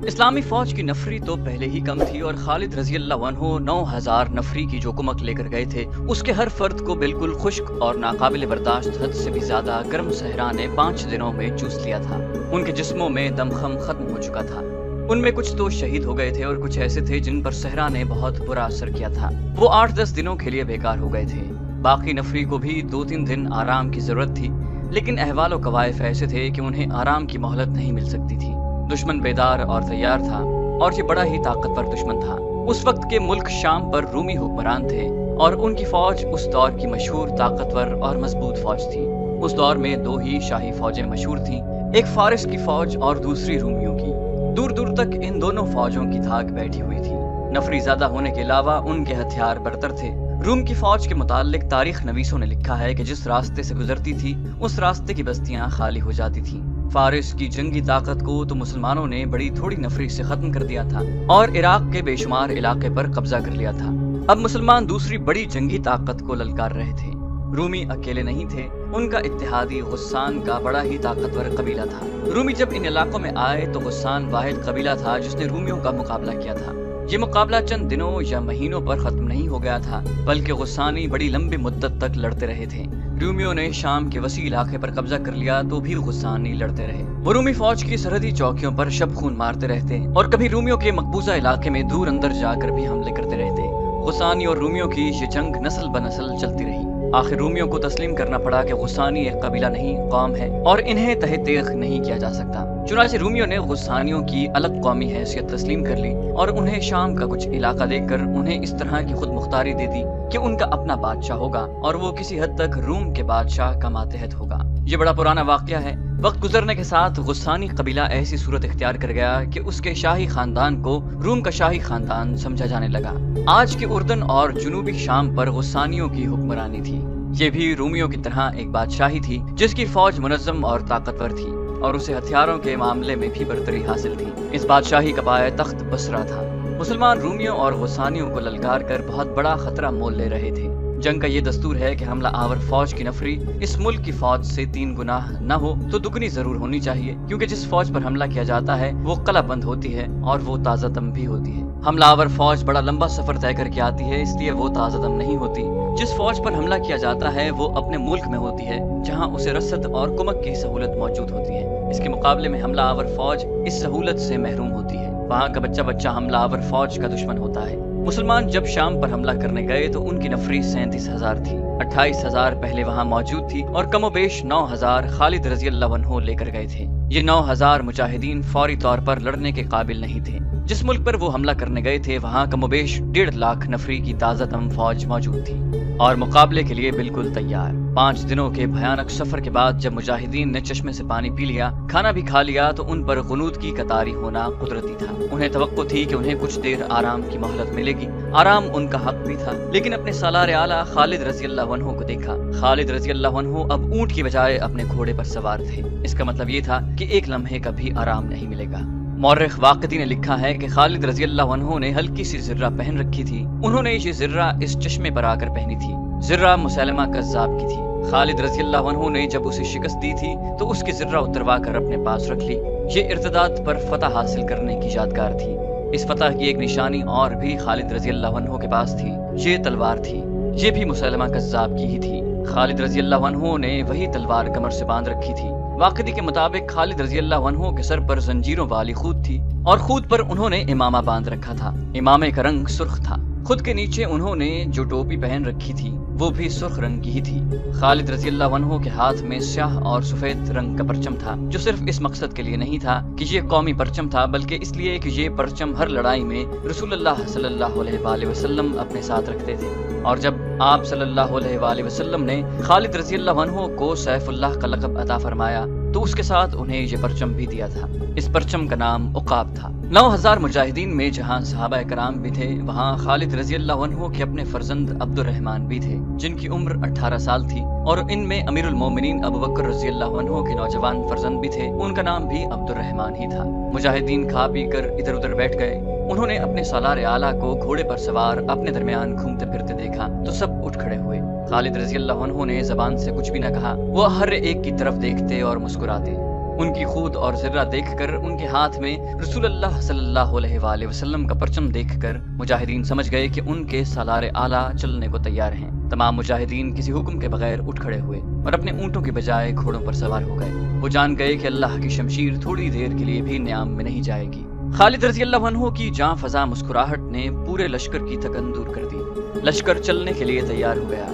اسلامی فوج کی نفری تو پہلے ہی کم تھی اور خالد رضی اللہ عنہ 9000 نفری کی جو کمک لے کر گئے تھے اس کے ہر فرد کو بالکل خشک اور ناقابل برداشت حد سے بھی زیادہ گرم صحرا نے 5 دنوں میں چوس لیا تھا۔ ان کے جسموں میں دمخم ختم ہو چکا تھا۔ ان میں کچھ تو شہید ہو گئے تھے اور کچھ ایسے تھے جن پر صحرا نے بہت برا اثر کیا تھا۔ وہ 8-10 دنوں کے لیے بیکار ہو گئے تھے۔ باقی نفری کو بھی 2-3 دن آرام کی ضرورت تھی، لیکن احوال و قوائف ایسے تھے کہ انہیں آرام کی مہلت نہیں مل سکتی تھی۔ دشمن بیدار اور تیار تھا اور یہ بڑا ہی طاقتور دشمن تھا۔ اس وقت کے ملک شام پر رومی حکمران تھے اور ان کی فوج اس دور کی مشہور طاقتور اور مضبوط فوج تھی۔ اس دور میں 2 ہی شاہی فوجیں مشہور تھیں، ایک فارس کی فوج اور دوسری رومیوں کی۔ دور دور تک ان دونوں فوجوں کی دھاک بیٹھی ہوئی تھی۔ نفری زیادہ ہونے کے علاوہ ان کے ہتھیار برتر تھے۔ روم کی فوج کے متعلق تاریخ نویسوں نے لکھا ہے کہ جس راستے سے گزرتی تھی اس راستے کی بستیاں خالی ہو جاتی تھیں۔ فارس کی جنگی طاقت کو تو مسلمانوں نے بڑی تھوڑی نفری سے ختم کر دیا تھا اور عراق کے بے شمار علاقے پر قبضہ کر لیا تھا۔ اب مسلمان دوسری بڑی جنگی طاقت کو للکار رہے تھے۔ رومی اکیلے نہیں تھے، ان کا اتحادی غسان کا بڑا ہی طاقتور قبیلہ تھا۔ رومی جب ان علاقوں میں آئے تو غسان واحد قبیلہ تھا جس نے رومیوں کا مقابلہ کیا تھا۔ یہ مقابلہ چند دنوں یا مہینوں پر ختم نہیں ہو گیا تھا، بلکہ غسانی بڑی لمبی مدت تک لڑتے رہے تھے۔ رومیوں نے شام کے وسیع علاقے پر قبضہ کر لیا تو بھی غسانی لڑتے رہے۔ وہ رومی فوج کی سرحدی چوکیوں پر شب خون مارتے رہتے اور کبھی رومیوں کے مقبوضہ علاقے میں دور اندر جا کر بھی حملے کرتے رہتے۔ غسانی اور رومیوں کی یہ جنگ نسل بنسل چلتی رہی۔ آخر رومیوں کو تسلیم کرنا پڑا کہ غسانی ایک قبیلہ نہیں، قوم ہے اور انہیں تہہ تیغ نہیں کیا جا سکتا۔ چنانچہ رومیوں نے غسانیوں کی الگ قومی حیثیت تسلیم کر لی اور انہیں شام کا کچھ علاقہ دے کر انہیں اس طرح کی خود مختاری دے دی کہ ان کا اپنا بادشاہ ہوگا اور وہ کسی حد تک روم کے بادشاہ کا ماتحت ہوگا۔ یہ بڑا پرانا واقعہ ہے۔ وقت گزرنے کے ساتھ غسانی قبیلہ ایسی صورت اختیار کر گیا کہ اس کے شاہی خاندان کو روم کا شاہی خاندان سمجھا جانے لگا۔ آج کے اردن اور جنوبی شام پر غسانیوں کی حکمرانی تھی۔ یہ بھی رومیوں کی طرح ایک بادشاہی تھی جس کی فوج منظم اور طاقتور تھی اور اسے ہتھیاروں کے معاملے میں بھی برتری حاصل تھی۔ اس بادشاہی کا پایہ تخت بصرہ تھا۔ مسلمان رومیوں اور غسانیوں کو للکار کر بہت بڑا خطرہ مول لے رہے تھے۔ جنگ کا یہ دستور ہے کہ حملہ آور فوج کی نفری اس ملک کی فوج سے 3 گنا نہ ہو تو دگنی ضرور ہونی چاہیے، کیونکہ جس فوج پر حملہ کیا جاتا ہے وہ قلعہ بند ہوتی ہے اور وہ تازہ دم بھی ہوتی ہے۔ حملہ آور فوج بڑا لمبا سفر طے کر کے آتی ہے، اس لیے وہ تازہ دم نہیں ہوتی۔ جس فوج پر حملہ کیا جاتا ہے وہ اپنے ملک میں ہوتی ہے جہاں اسے رسد اور کمک کی سہولت موجود ہوتی ہے۔ اس کے مقابلے میں حملہ آور فوج اس سہولت سے محروم ہوتی ہے۔ وہاں کا بچہ حملہ آور فوج کا دشمن ہوتا ہے۔ مسلمان جب شام پر حملہ کرنے گئے تو ان کی نفری 37,000 تھی۔ 28,000 پہلے وہاں موجود تھی اور کم و بیش 9,000 خالد رضی اللہ عنہ لے کر گئے تھے۔ یہ 9,000 مجاہدین فوری طور پر لڑنے کے قابل نہیں تھے۔ جس ملک پر وہ حملہ کرنے گئے تھے وہاں کم و بیش 1.5 لاکھ نفری کی تازہ دم فوج موجود تھی اور مقابلے کے لیے بالکل تیار۔ 5 دنوں کے بھیانک سفر کے بعد جب مجاہدین نے چشمے سے پانی پی لیا، کھانا بھی کھا لیا تو ان پر غنود کی قطاری ہونا قدرتی تھا۔ انہیں توقع تھی کہ انہیں کچھ دیر آرام کی مہلت ملے گی۔ آرام ان کا حق بھی تھا، لیکن اپنے سالار اعلیٰ خالد رضی اللہ عنہ کو دیکھا۔ خالد رضی اللہ عنہ اب اونٹ کی بجائے اپنے گھوڑے پر سوار تھے۔ اس کا مطلب یہ تھا کہ ایک لمحے کا بھی آرام نہیں ملے گا۔ مورخ واقدی نے لکھا ہے کہ خالد رضی اللہ عنہ نے ہلکی سی زرہ پہن رکھی تھی۔ انہوں نے یہ زرہ اس چشمے پر آ کر پہنی تھی۔ زرہ مسلمہ کذاب کی تھی۔ خالد رضی اللہ عنہ نے جب اسے شکست دی تھی تو اس کی زرہ اتروا کر اپنے پاس رکھ لی۔ یہ ارتداد پر فتح حاصل کرنے کی یادگار تھی۔ اس فتح کی ایک نشانی اور بھی خالد رضی اللہ عنہ کے پاس تھی، یہ تلوار تھی۔ یہ بھی مسلمہ کذاب کی ہی تھی۔ خالد رضی اللہ عنہ نے وہی تلوار کمر سے باندھ رکھی تھی۔ واقدی کے مطابق خالد رضی اللہ عنہ کے سر پر زنجیروں والی خود تھی اور خود پر انہوں نے امامہ باندھ رکھا تھا۔ امامے کا رنگ سرخ تھا۔ خود کے نیچے انہوں نے جو ٹوپی پہن رکھی تھی وہ بھی سرخ رنگ کی ہی تھی۔ خالد رضی اللہ عنہ کے ہاتھ میں سیاہ اور سفید رنگ کا پرچم تھا، جو صرف اس مقصد کے لیے نہیں تھا کہ یہ قومی پرچم تھا، بلکہ اس لیے کہ یہ پرچم ہر لڑائی میں رسول اللہ صلی اللہ علیہ وآلہ وسلم اپنے ساتھ رکھتے تھے۔ اور جب آپ صلی اللہ علیہ وآلہ وسلم نے خالد رضی اللہ عنہ کو سیف اللہ کا لقب عطا فرمایا تو اس کے ساتھ انہیں یہ پرچم بھی دیا تھا۔ اس پرچم کا نام عقاب تھا۔ 9,000 مجاہدین میں جہاں صحابہ کرام بھی تھے وہاں خالد رضی اللہ عنہ کے اپنے فرزند عبد الرحمن بھی تھے جن کی عمر 18 سال تھی، اور ان میں امیر المومنین ابو بکر رضی اللہ عنہ کے نوجوان فرزند بھی تھے، ان کا نام بھی عبد الرحمن ہی تھا۔ مجاہدین کھا پی کر ادھر ادھر بیٹھ گئے۔ انہوں نے اپنے سالار اعلیٰ کو گھوڑے پر سوار اپنے درمیان گھومتے پھرتے دیکھا تو سب اٹھ کھڑے ہوئے۔ خالد رضی اللہ عنہ نے زبان سے کچھ بھی نہ کہا، وہ ہر ایک کی طرف دیکھتے اور مسکراتے۔ ان کی خود اور ذرہ دیکھ کر، ان کے ہاتھ میں رسول اللہ صلی اللہ علیہ وآلہ وسلم کا پرچم دیکھ کر مجاہدین سمجھ گئے کہ ان کے سالار اعلیٰ چلنے کو تیار ہیں۔ تمام مجاہدین کسی حکم کے بغیر اٹھ کھڑے ہوئے اور اپنے اونٹوں کے بجائے گھوڑوں پر سوار ہو گئے۔ وہ جان گئے کہ اللہ کی شمشیر تھوڑی دیر کے لیے بھی نیام میں نہیں جائے گی۔ خالد رضی اللہ عنہ کی جاں فزا مسکراہٹ نے پورے لشکر کی تھکن دور کر دی۔ لشکر چلنے کے لیے تیار ہو گیا۔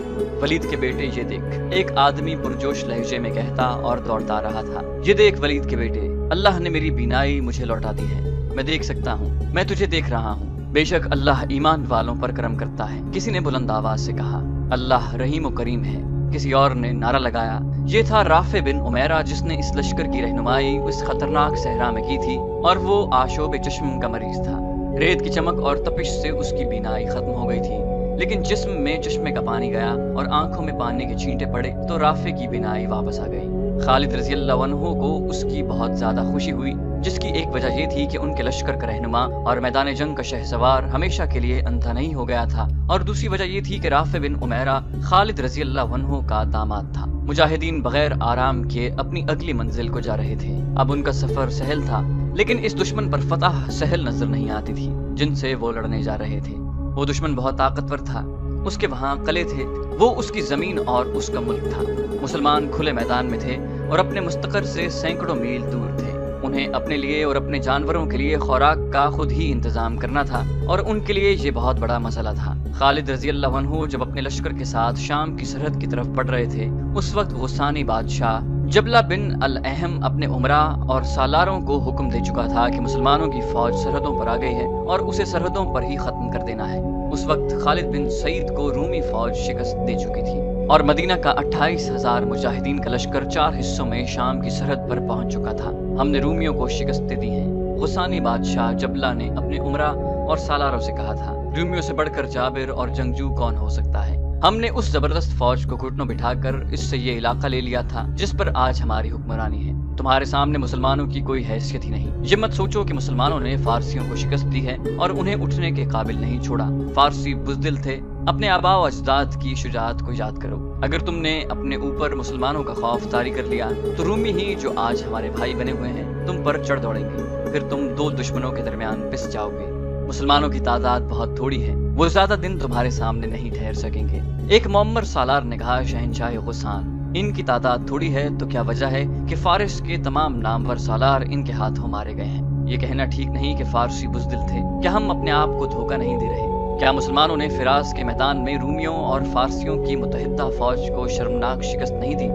ولید کے بیٹے، یہ دیکھ، ایک آدمی پرجوش لہجے میں کہتا اور دوڑتا رہا تھا۔ یہ دیکھ ولید کے بیٹے، اللہ نے میری بینائی مجھے لوٹا دی ہے، میں دیکھ سکتا ہوں، میں تجھے دیکھ رہا ہوں۔ بے شک اللہ ایمان والوں پر کرم کرتا ہے، کسی نے بلند آواز سے کہا۔ اللہ رحیم و کریم ہے، کسی اور نے نعرہ لگایا۔ یہ تھا رافع بن عمیرہ، جس نے اس لشکر کی رہنمائی اس خطرناک صحرا میں کی تھی، اور وہ آشوب چشم کا مریض تھا۔ ریت کی چمک اور تپش سے اس کی بینائی ختم ہو گئی تھی، لیکن جسم میں چشمے کا پانی گیا اور آنکھوں میں پانی کے چھینٹے پڑے تو رافع کی بینائی واپس آ گئی۔ خالد رضی اللہ عنہ کو اس کی بہت زیادہ خوشی ہوئی، جس کی ایک وجہ یہ تھی کہ ان کے لشکر کا رہنما اور میدان جنگ کا شہسوار ہمیشہ کے لیے اندھا نہیں ہو گیا تھا، اور دوسری وجہ یہ تھی کہ رافع بن عمیرہ خالد رضی اللہ عنہ کا داماد تھا۔ مجاہدین بغیر آرام کیے اپنی اگلی منزل کو جا رہے تھے۔ اب ان کا سفر سہل تھا، لیکن اس دشمن پر فتح سہل نظر نہیں آتی تھی جن سے وہ لڑنے جا رہے تھے۔ وہ دشمن بہت طاقتور تھا، اس کے وہاں قلعے تھے، وہ اس کی زمین اور اس کا ملک تھا۔ مسلمان کھلے میدان میں تھے اور اپنے مستقر سے سینکڑوں میل دور تھے۔ انہیں اپنے لیے اور اپنے جانوروں کے لیے خوراک کا خود ہی انتظام کرنا تھا، اور ان کے لیے یہ بہت بڑا مسئلہ تھا۔ خالد رضی اللہ عنہ جب اپنے لشکر کے ساتھ شام کی سرحد کی طرف بڑھ رہے تھے، اس وقت غسانی بادشاہ جبلہ بن الاحم اپنے عمرا اور سالاروں کو حکم دے چکا تھا کہ مسلمانوں کی فوج سرحدوں پر آ گئی ہے اور اسے سرحدوں پر ہی ختم کر دینا ہے۔ اس وقت خالد بن سعید کو رومی فوج شکست دے چکی تھی، اور مدینہ کا 28,000 مجاہدین کا لشکر 4 حصوں میں شام کی سرحد پر پہنچ چکا تھا۔ ہم نے رومیوں کو شکست دی ہے، غسانی بادشاہ جبلہ نے اپنے عمرا اور سالاروں سے کہا تھا۔ رومیوں سے بڑھ کر جابر اور جنگجو کون ہو سکتا ہے؟ ہم نے اس زبردست فوج کو گھٹنوں بٹھا کر اس سے یہ علاقہ لے لیا تھا جس پر آج ہماری حکمرانی ہے۔ تمہارے سامنے مسلمانوں کی کوئی حیثیت ہی نہیں۔ یہ مت سوچو کہ مسلمانوں نے فارسیوں کو شکست دی ہے اور انہیں اٹھنے کے قابل نہیں چھوڑا۔ فارسی بزدل تھے، اپنے آباء و اجداد کی شجاعت کو یاد کرو۔ اگر تم نے اپنے اوپر مسلمانوں کا خوف طاری کر لیا تو رومی ہی جو آج ہمارے بھائی بنے ہوئے ہیں تم پر چڑھ دوڑیں گے، پھر تم دو دشمنوں کے درمیان پس جاؤ گے۔ مسلمانوں کی تعداد بہت تھوڑی ہے، وہ زیادہ دن تمہارے سامنے نہیں ٹھہر سکیں گے۔ ایک معمر سالار نے کہا، شہنشاہ غسان، ان کی تعداد تھوڑی ہے تو کیا وجہ ہے کہ فارس کے تمام نامور سالار ان کے ہاتھوں مارے گئے ہیں؟ یہ کہنا ٹھیک نہیں کہ فارسی بزدل تھے۔ کیا ہم اپنے آپ کو دھوکہ نہیں دے رہے؟ کیا مسلمانوں نے فراز کے میدان میں رومیوں اور فارسیوں کی متحدہ فوج کو شرمناک شکست نہیں دی؟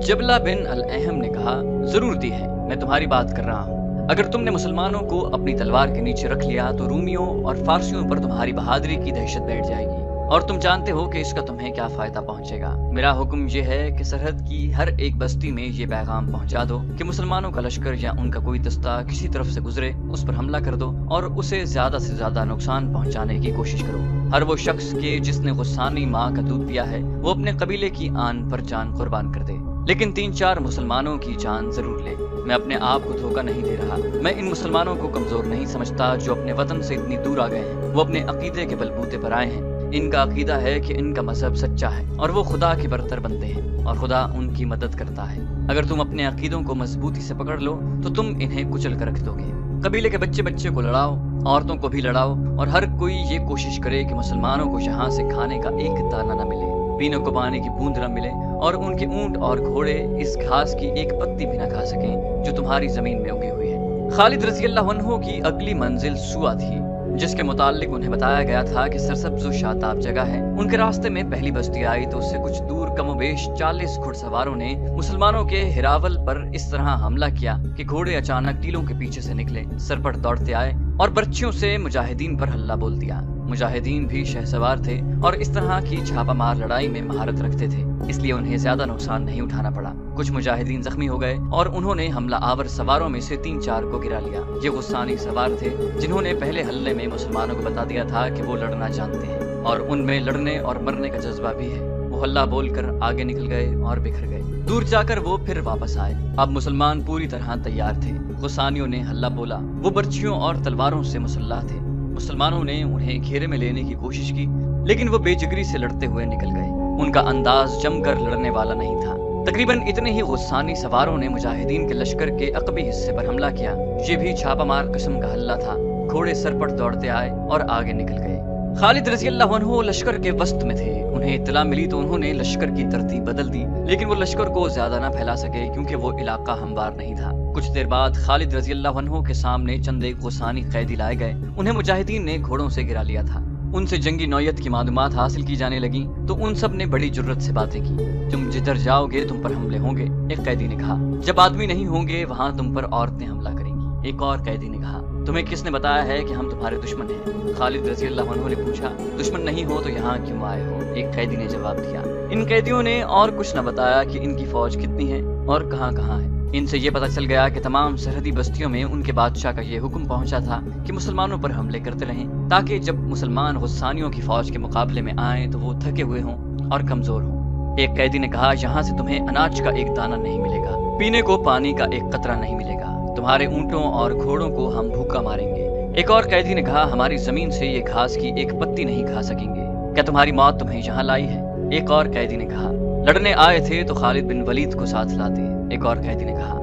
جبلہ بن الاحم نے کہا، ضرور دی ہے، میں تمہاری بات کر رہا ہوں۔ اگر تم نے مسلمانوں کو اپنی تلوار کے نیچے رکھ لیا تو رومیوں اور فارسیوں پر تمہاری بہادری کی دہشت بیٹھ جائے گی، اور تم جانتے ہو کہ اس کا تمہیں کیا فائدہ پہنچے گا۔ میرا حکم یہ ہے کہ سرحد کی ہر ایک بستی میں یہ پیغام پہنچا دو کہ مسلمانوں کا لشکر یا ان کا کوئی دستہ کسی طرف سے گزرے اس پر حملہ کر دو اور اسے زیادہ سے زیادہ نقصان پہنچانے کی کوشش کرو۔ ہر وہ شخص کے جس نے غسانی ماں کا دودھ پیا ہے وہ اپنے قبیلے کی آن پر جان قربان کر دے، لیکن 3-4 مسلمانوں کی جان ضرور لے۔ میں اپنے آپ کو دھوکہ نہیں دے رہا، میں ان مسلمانوں کو کمزور نہیں سمجھتا جو اپنے وطن سے اتنی دور آ گئے ہیں۔ وہ اپنے عقیدے کے بلبوتے پر آئے ہیں، ان کا عقیدہ ہے کہ ان کا مذہب سچا ہے اور وہ خدا کے برتر بنتے ہیں اور خدا ان کی مدد کرتا ہے۔ اگر تم اپنے عقیدوں کو مضبوطی سے پکڑ لو تو تم انہیں کچل کر رکھ دو گے۔ قبیلے کے بچے کو لڑاؤ، عورتوں کو بھی لڑاؤ، اور ہر کوئی یہ کوشش کرے کہ مسلمانوں کو یہاں سے کھانے کا ایک دانہ نہ ملے، پینے کو پانی کی بوند نہ ملے، اور ان کے اونٹ اور گھوڑے اس گھاس کی ایک پتی بھی نہ کھا سکیں جو تمہاری زمین میں اگی ہوئی ہے۔ خالد رضی اللہ عنہ کی اگلی منزل سوا تھی، جس کے متعلق انہیں بتایا گیا تھا کہ سرسبز و شاداب جگہ ہے۔ ان کے راستے میں پہلی بستی آئی تو اس سے کچھ دور کم و بیش 40 گھڑ سواروں نے مسلمانوں کے ہراول پر اس طرح حملہ کیا کہ گھوڑے اچانک ٹیلوں کے پیچھے سے نکلے، سر پر دوڑتے آئے اور برچھیوں سے مجاہدین پر حملہ بول دیا۔ مجاہدین بھی شہسوار تھے اور اس طرح کی چھاپہ مار لڑائی میں مہارت رکھتے تھے، اس لیے انہیں زیادہ نقصان نہیں اٹھانا پڑا۔ کچھ مجاہدین زخمی ہو گئے اور انہوں نے حملہ آور سواروں میں سے 3-4 کو گرا لیا۔ یہ غسانی سوار تھے جنہوں نے پہلے حملے میں مسلمانوں کو بتا دیا تھا کہ وہ لڑنا جانتے ہیں اور ان میں لڑنے اور مرنے کا جذبہ بھی ہے۔ وہ حلہ بول کر آگے نکل گئے اور بکھر گئے۔ دور جا کر وہ پھر واپس آئے۔ اب مسلمان پوری طرح تیار تھے۔ غسانیوں نے حلہ بولا، وہ برچھیوں اور تلواروں سے مسلح تھے۔ مسلمانوں نے انہیں گھیرے میں لینے کی کوشش کی، لیکن وہ بے جگری سے لڑتے ہوئے نکل گئے۔ ان کا انداز جم کر لڑنے والا نہیں تھا۔ तकरीबन इतने ही गुस्सानी सवारों ने मुजाहिदीन के लश्कर के अकबी हिस्से पर हमला किया। ये भी छापामार किस्म का हल्ला था। घोड़े सर पर दौड़ते आए और आगे निकल गए। खालिद रज़ी अल्लाह अन्हु लश्कर के वस्त में थे। उन्हें इत्तला मिली तो उन्होंने लश्कर की तरतीब बदल दी, लेकिन वो लश्कर को ज्यादा न फैला सके क्योंकि वो इलाका हमवार नहीं था। कुछ देर बाद खालिद रज़ी अल्लाह अन्हु के सामने चंद एक गुस्सानी कैदी लाए गए। उन्हें मुजाहिदीन ने घोड़ों से गिरा लिया था। उनसे जंगी नौयत की मालूमात हासिल की जाने लगी तो उन सब ने बड़ी जुर्रत से बातें की। तुम जिधर जाओगे तुम पर हमले होंगे, एक कैदी ने कहा। जब आदमी नहीं होंगे वहाँ तुम पर औरतें हमला करेंगी, एक और कैदी ने कहा। तुम्हें किसने बताया है कि हम तुम्हारे दुश्मन हैं? खालिद रज़ी अल्लाह अन्हु ने पूछा। दुश्मन नहीं हो तो यहाँ क्यों आए हो? एक कैदी ने जवाब दिया। इन कैदियों ने और कुछ न बताया कि इनकी फौज कितनी है और कहाँ कहाँ है। इनसे ये पता चल गया कि तमाम सरहदी बस्तियों में उनके बादशाह का ये हुक्म पहुंचा था कि मुसलमानों पर हमले करते रहें, ताकि जब मुसलमान गुस्सानियों की फौज के मुकाबले में आए तो वो थके हुए हों और कमजोर हों। एक कैदी ने कहा, यहाँ से तुम्हें अनाज का एक दाना नहीं मिलेगा, पीने को पानी का एक कतरा नहीं मिलेगा, तुम्हारे ऊंटों और घोड़ों को हम भूखा मारेंगे। एक और कैदी ने कहा, हमारी जमीन से ये घास की एक पत्ती नहीं खा सकेंगे, क्या तुम्हारी मौत तुम्हें यहाँ लाई है? एक और कैदी ने कहा, लड़ने आए थे तो खालिद बिन वलीद को साथ लाते। एक और कैदी ने कहा,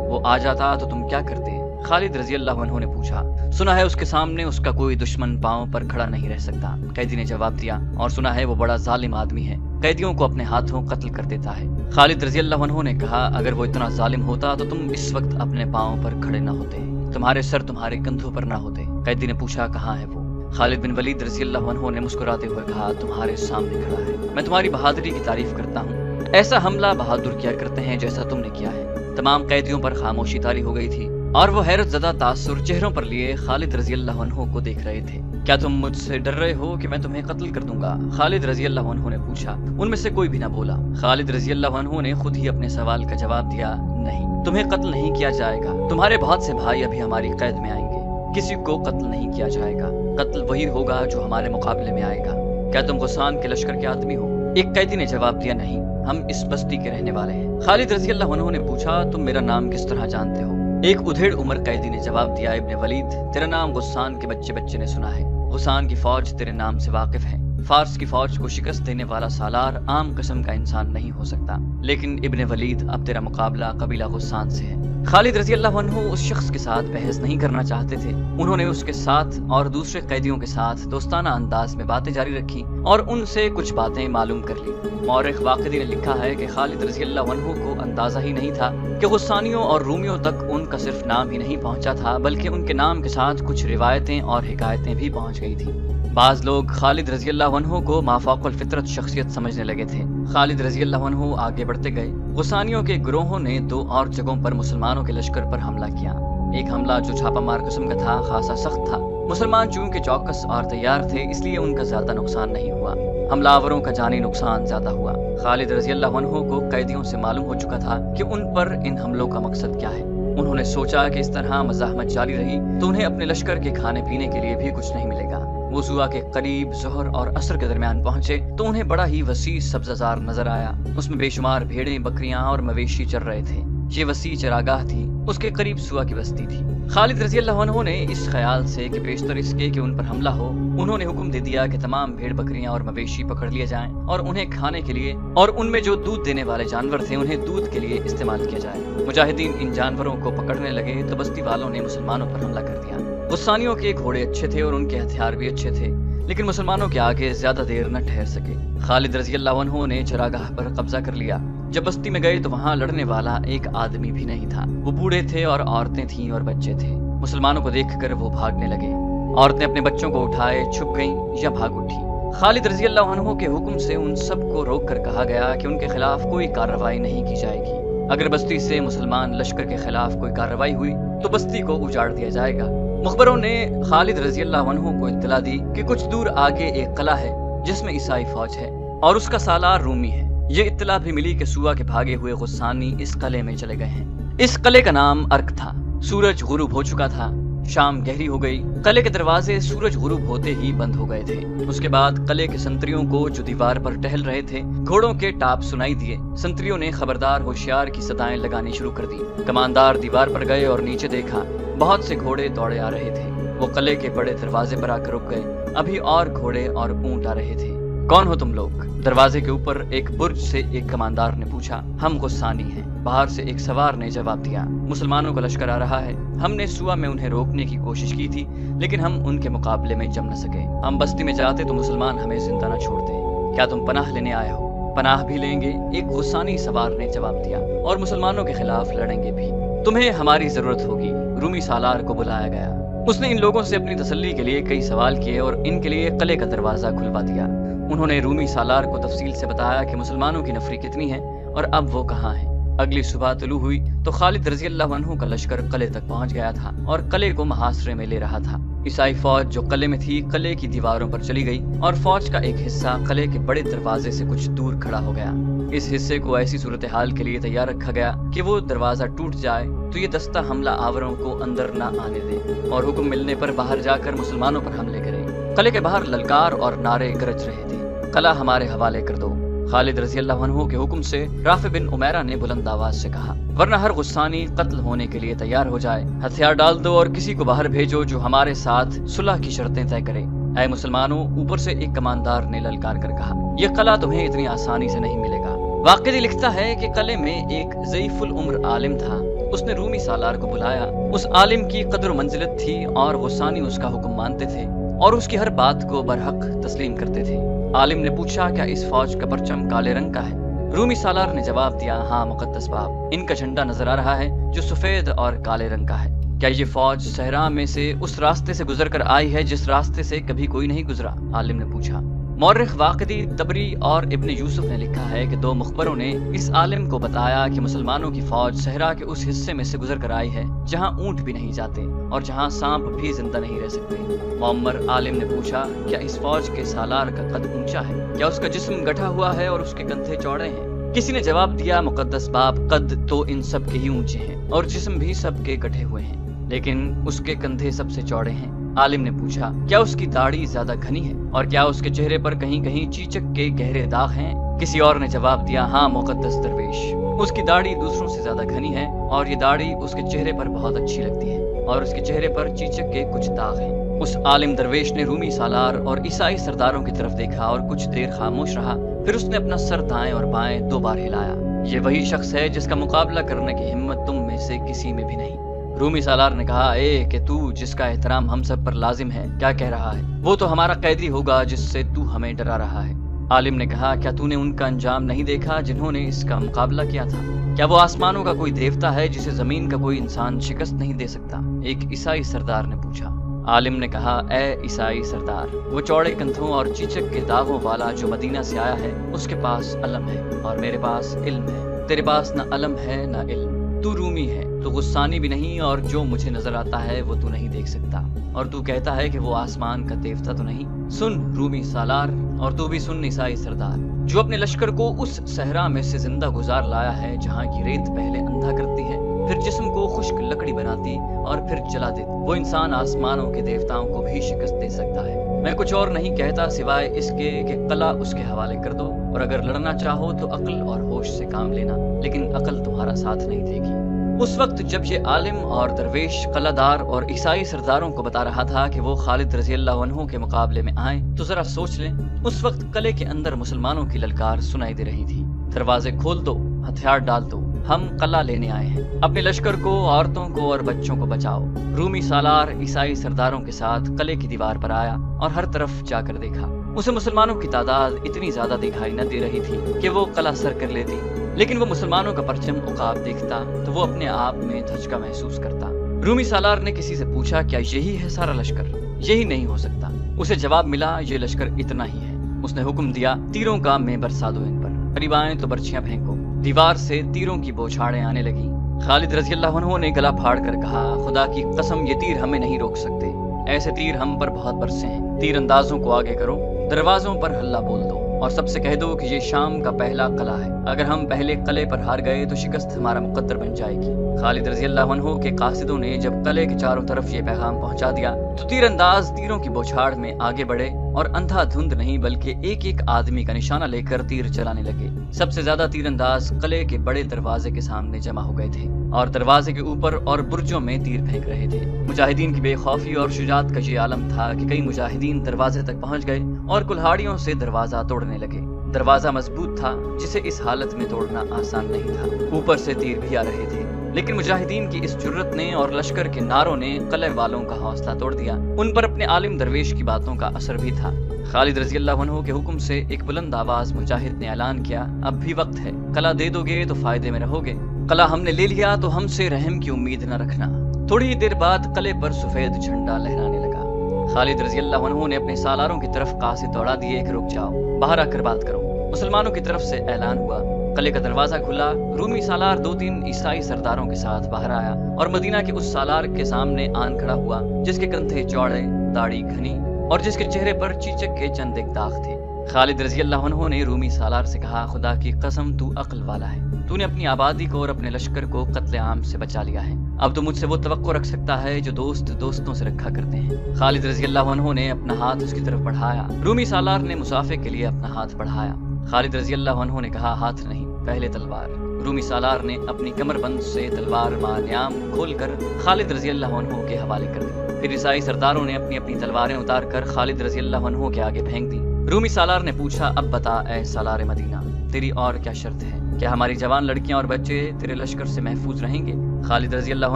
वो आ जाता तो तुम क्या करते? खालिद रज़ी अल्लाह अन्हु ने पूछा। सुना है उसके सामने उसका कोई दुश्मन पांव पर खड़ा नहीं रह सकता, कैदी ने जवाब दिया। और सुना है वो बड़ा जालिम आदमी है, कैदियों को अपने हाथों कत्ल कर देता है। खालिद रज़ी अल्लाह अन्हु ने कहा, अगर वो इतना जालिम होता तो तुम इस वक्त अपने पांव पर खड़े न होते, तुम्हारे सर तुम्हारे कंधों पर न होते। कैदी ने पूछा, कहाँ है वो? खालिद बिन वलीद रज़ी अल्लाह अन्हु ने मुस्कुराते हुए कहा, तुम्हारे सामने खड़ा है। मैं तुम्हारी बहादुरी की तारीफ करता हूँ। ऐसा हमला बहादुर किया करते हैं जैसा तुमने किया है। तमाम कैदियों पर खामोशी तारी हो गई थी और वो हैरत ज़दा तासुर चेहरों पर लिए खालिद रज़ी अल्लाह अन्हु को देख रहे थे। क्या तुम मुझसे डर रहे हो कि मैं तुम्हें कत्ल कर दूंगा? खालिद रज़ी अल्लाह अन्हु ने पूछा। उनमें से कोई भी न बोला। खालिद रज़ी अल्लाह अन्हु ने खुद ही अपने सवाल का जवाब दिया, नहीं, तुम्हें कत्ल नहीं किया जाएगा। तुम्हारे बहुत से भाई अभी हमारी कैद में आएंगे, किसी को कत्ल नहीं किया जाएगा। कत्ल वही होगा जो हमारे मुकाबले में आएगा। क्या तुम गुस्सान के लश्कर के आदमी हो? एक कैदी ने जवाब दिया, नहीं, हम इस बस्ती के रहने वाले हैं। खालिद रज़ी अल्लाह अन्हु ने पूछा, तुम मेरा नाम किस तरह जानते हो? एक उधेड़ उम्र कैदी ने जवाब दिया, इब्ने वलीद, तेरा नाम गुस्सान के बच्चे बच्चे ने सुना है। गुस्सान की फौज तेरे नाम से वाकिफ है। फारस की फौज को शिकस्त देने वाला सालार आम किस्म का इंसान नहीं हो सकता, लेकिन इब्ने वलीद अब तेरा मुकाबला कबीला गुस्सान से है। खालिद रज़ी अल्लाह अन्हु उस शख्स के साथ बहस नहीं करना चाहते थे। उन्होंने उसके साथ और दूसरे कैदियों के साथ दोस्ताना अंदाज में बातें जारी रखी और उनसे कुछ बातें मालूम कर ली। मौरिख वाक़िदी ने लिखा है कि खालिद रज़ी अल्लाह अन्हु को अंदाजा ही नहीं था कि गुस्सानियों और रूमियों तक उनका सिर्फ नाम ही नहीं पहुंचा था, बल्कि उनके नाम के साथ कुछ रिवायतें और हिकायतें भी पहुंच गई थी। बाज लोग खालिद रज़ी अल्लाह अन्हु को माफ़ाक़ुल फ़ितरत शख्सियत समझने लगे थे। खालिद रज़ी अल्लाह अन्हु आगे बढ़ते गए। गुस्सानियों के गिरोहों ने 2 और जगहों पर मुसलमानों के लश्कर पर हमला किया। एक हमला जो छापामार किस्म का था, खासा सख्त था। मुसलमान चूंकि चौकस और तैयार थे, इसलिए उनका ज्यादा नुकसान नहीं हुआ। हमलावरों का जानी नुकसान ज्यादा हुआ। खालिद रज़ी अल्लाह अन्हु को कैदियों से मालूम हो चुका था कि उन पर इन हमलों का मकसद क्या है। उन्होंने सोचा कि इस तरह मज़ाहमत जारी रही तो उन्हें अपने लश्कर के खाने पीने के लिए भी कुछ नहीं मिलेगा। वो सुबह के करीब ज़ोहर और असर के दरमियान पहुंचे तो उन्हें बड़ा ही वसी सब्ज़ार नजर आया। उसमें बेशुमार भेड़ें, बकरियां और मवेशी चर रहे थे। ये वसी चरागाह थी। उसके करीब सुआ की बस्ती थी। खालिद रज़ी अल्लाह अन्हु ने इस ख्याल से कि पेशतर इसके कि उन पर हमला हो, उन्होंने हुक्म दे दिया कि तमाम भेड़ बकरियां और मवेशी पकड़ लिए जाएं और उन्हें खाने के लिए और उनमें जो दूध देने वाले जानवर थे उन्हें दूध के लिए इस्तेमाल किया जाए। मुजाहिदीन इन जानवरों को पकड़ने लगे तो बस्ती वालों ने मुसलमानों पर हमला कर दिया। गुस्सानियों के घोड़े अच्छे थे और उनके हथियार भी अच्छे थे, लेकिन मुसलमानों के आगे ज्यादा देर न ठहर सके। खालिद रज़ी अल्लाह अन्हु ने चरागाह पर कब्जा कर लिया। जब बस्ती में गए तो वहाँ लड़ने वाला एक आदमी भी नहीं था। वो बूढ़े थे और औरतें थीं और बच्चे थे। मुसलमानों को देखकर वो भागने लगे। औरतें अपने बच्चों को उठाए छुप गईं या भाग उठी। खालिद रज़ी अल्लाह अन्हु के हुक्म से उन सबको रोक कर कहा गया कि उनके खिलाफ कोई कार्रवाई नहीं की जाएगी। अगर बस्ती से मुसलमान लश्कर के खिलाफ कोई कार्रवाई हुई तो बस्ती को उजाड़ दिया जाएगा। मुखबरों ने खालिद रज़ी अल्लाह अन्हु को इत्तला दी कि कुछ दूर आगे एक किला है जिसमें ईसाई फौज है और उसका सालार रूमी है। ये इत्तला भी मिली कि सुआ के भागे हुए गुस्सानी इस किले में चले गए हैं। इस किले का नाम अर्क था। सूरज गुरूब हो चुका था। शाम गहरी हो गई। किले के दरवाजे सूरज गुरूब होते ही बंद हो गए थे। उसके बाद किले के संतरियों को जो दीवार पर टहल रहे थे घोड़ों के टाप सुनाई दिए। संतरियों ने खबरदार होशियार की सदाएं लगानी शुरू कर दी। कमानदार दीवार पर गए और नीचे देखा, बहुत से घोड़े दौड़े आ रहे थे। वो किले के बड़े दरवाजे पर आकर रुक गए। अभी और घोड़े और ऊंट आ रहे थे। कौन हो तुम लोग? दरवाजे के ऊपर एक बुर्ज से एक कमांदार ने पूछा। हम गुस्सानी हैं। बाहर से एक सवार ने जवाब दिया। मुसलमानों का लश्कर आ रहा है। हमने सुबह में उन्हें रोकने की कोशिश की थी, लेकिन हम उनके मुकाबले में जम न सके। हम बस्ती में जाते तो मुसलमान हमें जिंदा न छोड़ते। क्या तुम पनाह लेने आए हो? पनाह भी लेंगे, एक गुस्सानी सवार ने जवाब दिया, और मुसलमानों के खिलाफ लड़ेंगे भी। तुम्हें हमारी जरूरत होगी। रूमी सालार को बुलाया गया। उसने इन लोगों से अपनी तसल्ली के लिए कई सवाल किए और इनके लिए किले का दरवाजा खुलवा दिया। उन्होंने रूमी सालार को तफसील से बताया कि मुसलमानों की नफरी कितनी है और अब वो कहाँ हैं। अगली सुबह तुलू हुई तो खालिद रजी अल्लाह अन्हु का लश्कर किले तक पहुंच गया था और किले को मुहासरे में ले रहा था। ईसाई फौज जो किले में थी किले की दीवारों पर चली गई और फौज का एक हिस्सा किले के बड़े दरवाजे से कुछ दूर खड़ा हो गया। इस हिस्से को ऐसी सूरत हाल के लिए तैयार रखा गया कि वो दरवाजा टूट जाए तो ये दस्ता हमला आवरों को अंदर न आने दे और हुक्म मिलने पर बाहर जाकर मुसलमानों पर हमले करे। किले के बाहर ललकार और नारे गरज रहे थे। किला हमारे हवाले कर दो। खालिद रजी अल्लाह अन्हु के हुक्म से राफे बिन उमैरा ने बुलंद आवाज से कहा, वरना हर गुस्सानी कत्ल होने के लिए तैयार हो जाए। हथियार डाल दो और किसी को बाहर भेजो जो हमारे साथ सुलह की शर्तें तय करे। ऐ मुसलमानों, ऊपर से एक कमांदार ने ललकार कर कहा, यह किला तुम्हें इतनी आसानी से नहीं मिलेगा। वाक़िदी लिखता है कि किले में एक ज़ईफ़ुल उम्र आलिम था। उसने रूमी सालार को बुलाया। उस आलिम की कदर मंजिलत थी और गुस्सानी उसका हुक्म मानते थे और उसकी हर बात को बरहक तस्लीम करते थे। आलिम ने पूछा, क्या इस फौज का परचम काले रंग का है? रूमी सालार ने जवाब दिया, हाँ मुक़द्दस बाप, इनका झंडा नजर आ रहा है जो सफेद और काले रंग का है। क्या ये फौज सहरा में से उस रास्ते से गुजर कर आई है जिस रास्ते से कभी कोई नहीं गुजरा? आलिम ने पूछा। मौर्रिख वाक़िदी तबरी और इब्न यूसुफ ने लिखा है कि दो मुखबरों ने इस आलिम को बताया कि मुसलमानों की फौज सहरा के उस हिस्से में से गुजर कर आई है जहां ऊंट भी नहीं जाते और जहां सांप भी जिंदा नहीं रह सकते। मुअम्मर आलिम ने पूछा, क्या इस फौज के सालार का कद ऊंचा है? क्या उसका जिस्म गठा हुआ है और उसके कंधे चौड़े हैं? किसी ने जवाब दिया, मुक़द्दस बाप, कद तो इन सब के ही ऊंचे हैं और जिस्म भी सबके गठे हुए हैं, लेकिन उसके कंधे सबसे चौड़े हैं। आलिम ने पूछा, क्या उसकी दाढ़ी ज्यादा घनी है और क्या उसके चेहरे पर कहीं कहीं चीचक के गहरे दाग हैं? किसी और ने जवाब दिया, हाँ मुक़द्दस दरवेश, उसकी दाढ़ी दूसरों से ज्यादा घनी है और ये दाढ़ी उसके चेहरे पर बहुत अच्छी लगती है और उसके चेहरे पर चीचक के कुछ दाग हैं। उस आलिम दरवेश ने रूमी सालार और ईसाई सरदारों की तरफ देखा और कुछ देर खामोश रहा। फिर उसने अपना सर दाएं और बाएं 2 बार हिलाया। ये वही शख्स है जिसका मुकाबला करने की हिम्मत तुम में से किसी में भी नहीं। रूमी सालार ने कहा, कि तू जिसका एहतराम हम सब पर लाजिम है क्या कह रहा है? वो तो हमारा कैदी होगा जिससे तू हमें डरा रहा है। आलिम ने कहा, क्या तूने उनका अंजाम नहीं देखा जिन्होंने इसका मुकाबला किया था? क्या वो आसमानों का कोई देवता है जिसे जमीन का कोई इंसान शिकस्त नहीं दे सकता? एक ईसाई सरदार ने पूछा। आलिम ने कहा, ए ईसाई सरदार, वो चौड़े कंधों और चीचक के दागों वाला जो मदीना से आया है उसके पास अलम है और मेरे पास इल्म है। तेरे पास न अलम है न इल्म। तू रूमी है तो गुस्सानी भी नहीं और जो मुझे नजर आता है वो तू नहीं देख सकता और तू कहता है कि वो आसमान का देवता तो नहीं। सुन रूमी सालार, और तू भी सुन ईसाई सरदार, जो अपने लश्कर को उस सहरा में से जिंदा गुजार लाया है जहाँ की रेत पहले अंधा करती है, फिर जिस्म को खुश्क लकड़ी बनाती और फिर जला देती, वो इंसान आसमानों के देवताओं को भी शिकस्त दे सकता है। मैं कुछ और नहीं कहता सिवाय इसके कि किला उसके हवाले कर दो और अगर लड़ना चाहो तो अक्ल और होश से काम लेना, लेकिन अक्ल तुम्हारा साथ नहीं देगी। उस वक्त जब ये आलिम और दरवेश कलादार और ईसाई सरदारों को बता रहा था कि वो खालिद रजी अल्लाह अन्हु के मुकाबले में आए, तो जरा सोच लें, उस वक्त किले के अंदर मुसलमानों की ललकार सुनाई दे रही थी, दरवाजे खोल दो, हथियार डाल दो, हम किला लेने आए हैं, अपने लश्कर को, औरतों को और बच्चों को बचाओ। रूमी सालार ईसाई सरदारों के साथ किले की दीवार पर आया और हर तरफ जाकर देखा। उसे मुसलमानों की तादाद इतनी ज्यादा दिखाई न दे रही थी कि वो किला सर कर लेती, लेकिन वो मुसलमानों का परचम उकाब देखता तो वो अपने आप में धचका महसूस करता। रूमी सालार ने किसी से पूछा, क्या यही है सारा लश्कर? यही नहीं हो सकता। उसे जवाब मिला, ये लश्कर इतना ही है। उसने हुक्म दिया, तीरों का मैं बरसा दो इन पर, करीब आए तो बर्छियां फेंको। दीवार से तीरों की बौछारें आने लगी। खालिद रजी अल्लाह अन्हु ने गला फाड़ कर कहा, खुदा की कसम, ये तीर हमें नहीं रोक सकते। ऐसे तीर हम पर बहुत बरसे हैं। तीर अंदाजों को आगे करो, दरवाजों पर हल्ला बोल दो। और सबसे कह दो कि ये शाम का पहला किला है, अगर हम पहले किले पर हार गए तो शिकस्त हमारा मुकद्दर बन जाएगी। खालिद रजी अल्लाह अन्हु के कासिदों ने जब किले के चारों तरफ ये पैगाम पहुंचा दिया तो तीरंदाज तीरों की बौछार में आगे बढ़े और अंधाधुंध नहीं बल्कि एक एक आदमी का निशाना लेकर तीर चलाने लगे। सबसे ज्यादा तीरंदाज किले के बड़े दरवाजे के सामने जमा हो गए थे और दरवाजे के ऊपर और बुर्जों में तीर फेंक रहे थे। मुजाहिदीन की बेखौफी और शुजात का ये आलम था कि कई मुजाहिदीन दरवाजे तक पहुंच गए और कुल्हाड़ियों से दरवाजा तोड़ने लगे। दरवाजा मजबूत था जिसे इस हालत में तोड़ना आसान नहीं था, ऊपर से तीर भी आ रहे थे, लेकिन मुजाहिदीन की इस जुर्रत ने और लश्कर के नारों ने किले वालों का हौसला तोड़ दिया। उन पर अपने आलिम दरवेश की बातों का असर भी था। खालिद रजी अल्लाह अन्हु के हुक्म से एक बुलंद आवाज मुजाहिद ने ऐलान किया, अब भी वक्त है, किला दे दोगे तो फायदे में रहोगे, किला हमने ले लिया तो हमसे रहम की उम्मीद न रखना। थोड़ी ही देर बाद किले पर सफेद झंडा लहराने लगा। खालिद रजी अल्लाह अन्हु ने अपने सालारों की तरफ कासिद दौड़ा दिए कि रुक जाओ, बाहर आकर बात करो। मुसलमानों की तरफ से ऐलान हुआ। किले का दरवाजा खुला, रूमी सालार 2-3 ईसाई सरदारों के साथ बाहर आया और मदीना के उस सालार के सामने आन खड़ा हुआ जिसके कंधे चौड़े, दाढ़ी घनी और जिसके चेहरे पर चीचक के चंद एक दाग थे। खालिद रजी अल्लाह अन्हु ने रूमी सालार से कहा, खुदा की कसम तू अक्ल वाला है, तूने अपनी आबादी को और अपने लश्कर को कत्ले आम से बचा लिया है, अब तो मुझसे वो तवक्को रख सकता है जो दोस्त दोस्तों से रखा करते हैं। खालिद रजी अल्लाह अन्हु ने अपना हाथ उसकी तरफ बढ़ाया। रूमी सालार ने मुसाफे के लिए अपना हाथ बढ़ाया। खालिद रजी अल्लाह अन्हु ने कहा, हाथ नहीं, पहले तलवार। रूमी सालार ने अपनी कमरबंद से तलवार मान्याम खोलकर खालिद रजी अल्लाह अन्हु के हवाले कर दी। फिर ईसाई सरदारों ने अपनी अपनी तलवारें उतार कर खालिद रजी अल्लाह अन्हु के आगे फेंक दी। रूमी सालार ने पूछा, अब बता ऐ सालार मदीना, तेरी और क्या शर्त है? क्या हमारी जवान लड़कियां और बच्चे तेरे लश्कर से महफूज रहेंगे? खालिद रजी अल्लाह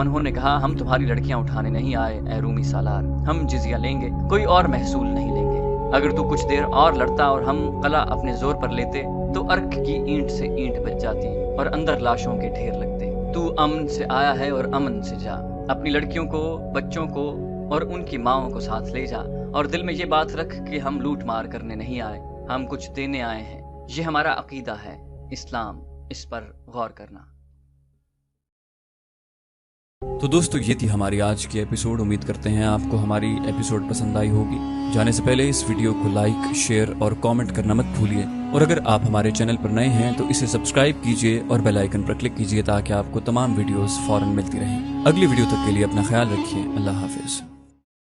अन्हु ने कहा, हम तुम्हारी लड़कियां उठाने नहीं आए ऐ रूमी सालार, हम जिजिया लेंगे, कोई और महसूल नहीं लेंगे। अगर तू कुछ देर और लड़ता और हम किला अपने जोर पर लेते तो अर्क की ईंट से ईंट बच जाती और अंदर लाशों के ढेर लगते। तू अमन से आया है और अमन से जा, अपनी लड़कियों को, बच्चों को और उनकी माओं को साथ ले जा और दिल में ये बात रख कि हम लूट मार करने नहीं आए, हम कुछ देने आए हैं। ये हमारा अकीदा है, इस्लाम, इस पर गौर करना। तो दोस्तों ये थी हमारी आज की एपिसोड। उम्मीद करते हैं आपको हमारी एपिसोड पसंद आई होगी। जाने से पहले इस वीडियो को लाइक, शेयर और कमेंट करना मत भूलिए और अगर आप हमारे चैनल पर नए हैं तो इसे सब्सक्राइब कीजिए और बेल आइकन पर क्लिक कीजिए ताकि आपको तमाम वीडियोस फौरन मिलती रहें। अगली वीडियो तक के लिए अपना ख्याल रखिए। अल्लाह हाफिज।